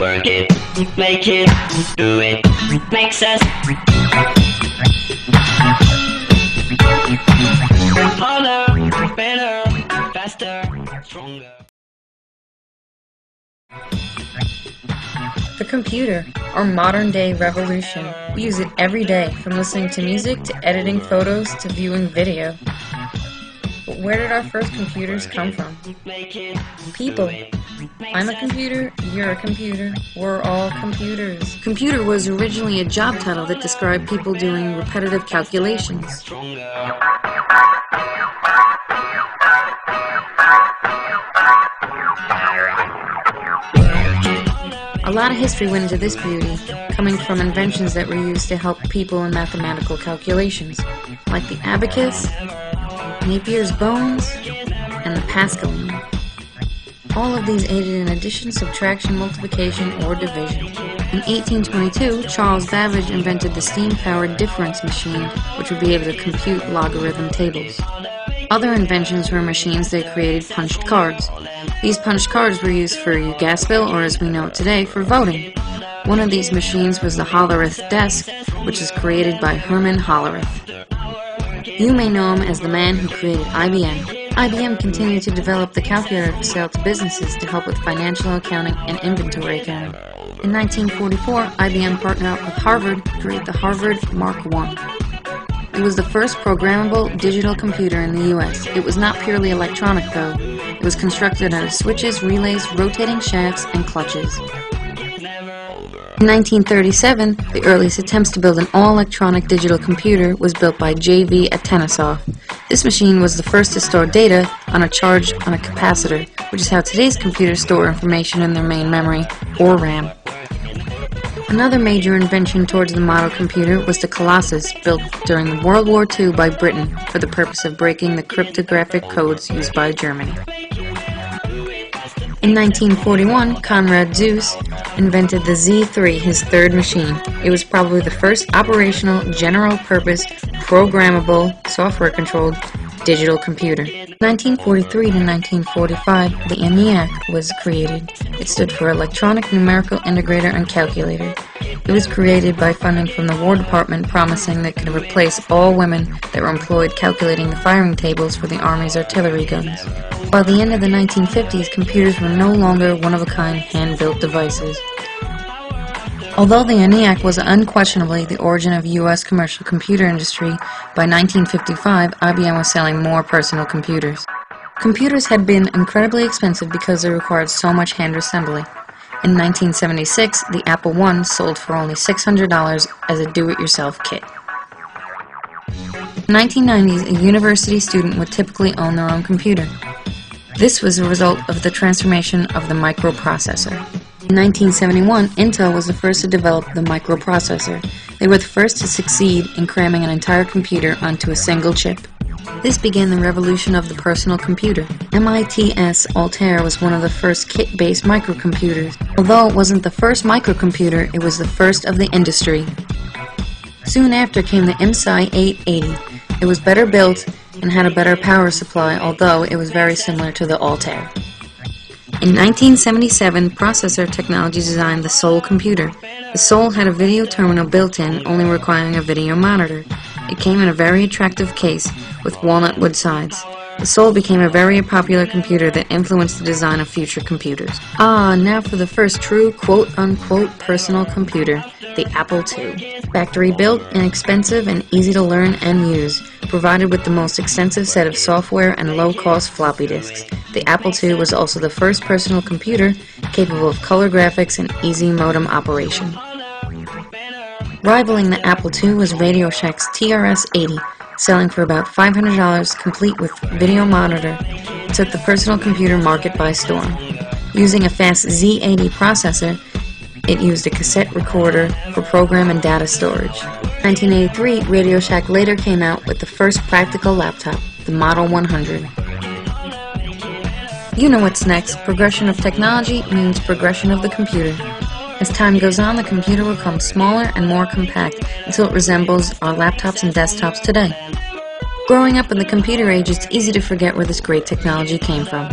Work it, make it, do it, makes us harder, better, faster, stronger. The computer, our modern-day revolution. We use it every day, from listening to music to editing photos to viewing video. But where did our first computers come from? People. I'm a computer, you're a computer, we're all computers. Computer was originally a job title that described people doing repetitive calculations. A lot of history went into this beauty, coming from inventions that were used to help people in mathematical calculations, like the abacus, Napier's bones, and the Pascaline. All of these aided in addition, subtraction, multiplication, or division. In 1822, Charles Babbage invented the steam-powered difference machine, which would be able to compute logarithm tables. Other inventions were machines that created punched cards. These punched cards were used for your gas bill, or as we know it today, for voting. One of these machines was the Hollerith desk, which was created by Herman Hollerith. You may know him as the man who created IBM. IBM continued to develop the calculator for sale to businesses to help with financial accounting and inventory accounting. In 1944, IBM partnered up with Harvard to create the Harvard Mark I. It was the first programmable digital computer in the U.S. It was not purely electronic, though. It was constructed out of switches, relays, rotating shafts, and clutches. In 1937, the earliest attempts to build an all-electronic digital computer was built by J.V. at Kennesaw. This machine was the first to store data on a charge on a capacitor, which is how today's computers store information in their main memory, or RAM. Another major invention towards the model computer was the Colossus, built during World War II by Britain for the purpose of breaking the cryptographic codes used by Germany. In 1941, Konrad Zuse invented the Z3, his third machine. It was probably the first operational, general-purpose, programmable, software-controlled digital computer. 1943 to 1945, the ENIAC was created. It stood for Electronic Numerical Integrator and Calculator. It was created by funding from the War Department, promising that it could replace all women that were employed calculating the firing tables for the Army's artillery guns. By the end of the 1950s, computers were no longer one-of-a-kind hand-built devices. Although the ENIAC was unquestionably the origin of U.S. commercial computer industry, by 1955 IBM was selling more personal computers. Computers had been incredibly expensive because they required so much hand assembly. In 1976, the Apple I sold for only $600 as a do-it-yourself kit. In the 1990s, a university student would typically own their own computer. This was a result of the transformation of the microprocessor. In 1971, Intel was the first to develop the microprocessor. They were the first to succeed in cramming an entire computer onto a single chip. This began the revolution of the personal computer. MIT's Altair was one of the first kit-based microcomputers. Although it wasn't the first microcomputer, it was the first of the industry. Soon after came the MSI 880. It was better built and had a better power supply, although it was very similar to the Altair. In 1977, processor technology designed the Sol computer. The Sol had a video terminal built in, only requiring a video monitor. It came in a very attractive case with walnut wood sides. The Sol became a very popular computer that influenced the design of future computers. Now for the first true quote-unquote personal computer, the Apple II. Factory-built, inexpensive, and easy to learn and use, provided with the most extensive set of software and low-cost floppy disks. The Apple II was also the first personal computer capable of color graphics and easy modem operation. Rivaling the Apple II was Radio Shack's TRS-80, selling for about $500 complete with video monitor. It took the personal computer market by storm. Using a fast Z80 processor, it used a cassette recorder for program and data storage. In 1983, Radio Shack later came out with the first practical laptop, the Model 100. You know what's next. Progression of technology means progression of the computer. As time goes on, the computer will become smaller and more compact until it resembles our laptops and desktops today. Growing up in the computer age, it's easy to forget where this great technology came from.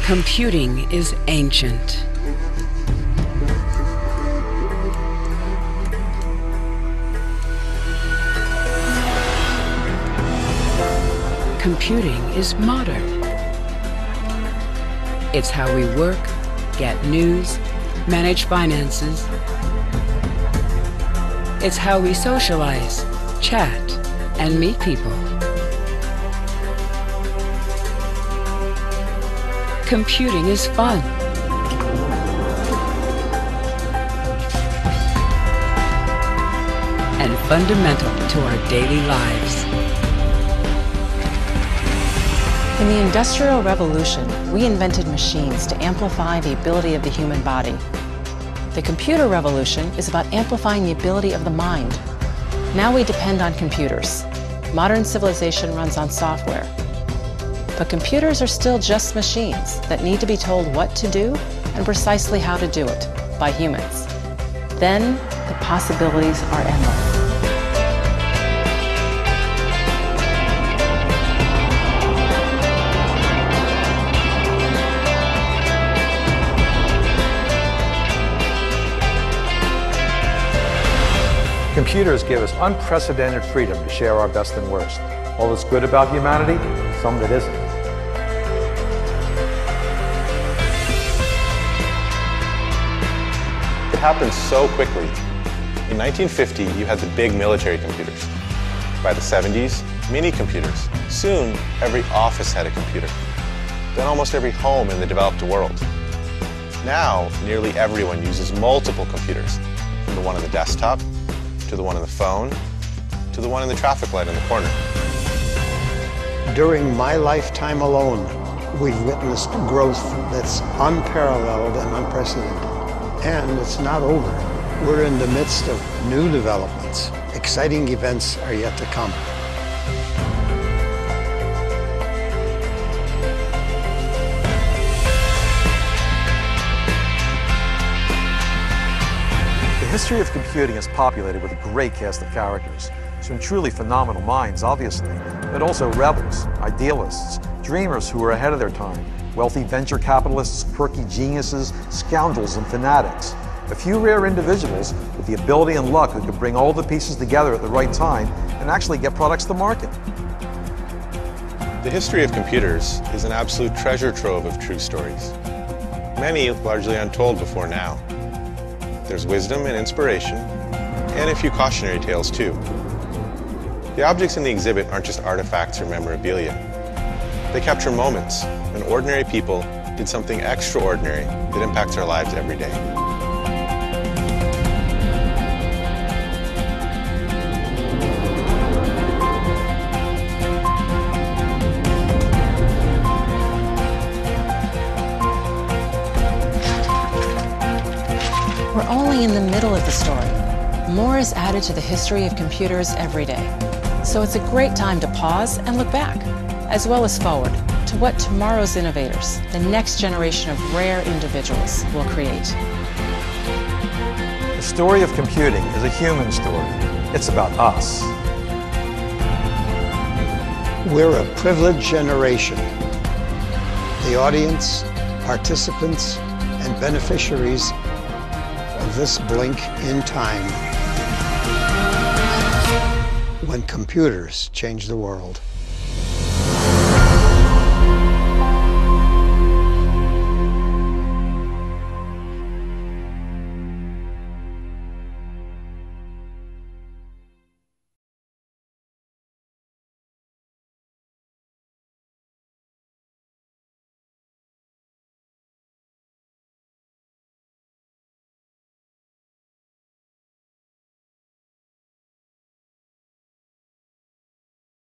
Computing is ancient. Computing is modern. It's how we work, get news, manage finances. It's how we socialize, chat, and meet people. Computing is fun. And fundamental to our daily lives. In the Industrial Revolution, we invented machines to amplify the ability of the human body. The Computer Revolution is about amplifying the ability of the mind. Now we depend on computers. Modern civilization runs on software. But computers are still just machines that need to be told what to do and precisely how to do it by humans. Then the possibilities are endless. Computers give us unprecedented freedom to share our best and worst. All that's good about humanity, some that isn't. It happened so quickly. In 1950, you had the big military computers. By the 70s, mini computers. Soon, every office had a computer. Then almost every home in the developed world. Now, nearly everyone uses multiple computers, from the one on the desktop, to the one on the phone, to the one in the traffic light in the corner. During my lifetime alone, we've witnessed growth that's unparalleled and unprecedented. And it's not over. We're in the midst of new developments. Exciting events are yet to come. The history of computing is populated with a great cast of characters. Some truly phenomenal minds, obviously, but also rebels, idealists, dreamers who were ahead of their time, wealthy venture capitalists, quirky geniuses, scoundrels, and fanatics. A few rare individuals with the ability and luck who could bring all the pieces together at the right time and actually get products to market. The history of computers is an absolute treasure trove of true stories. Many largely untold before now. There's wisdom and inspiration, and a few cautionary tales too. The objects in the exhibit aren't just artifacts or memorabilia. They capture moments when ordinary people did something extraordinary that impacts our lives every day. We're only in the middle of the story. More is added to the history of computers every day. So it's a great time to pause and look back, as well as forward, to what tomorrow's innovators, the next generation of rare individuals, will create. The story of computing is a human story. It's about us. We're a privileged generation. The audience, participants, and beneficiaries of this blink in time when computers change the world.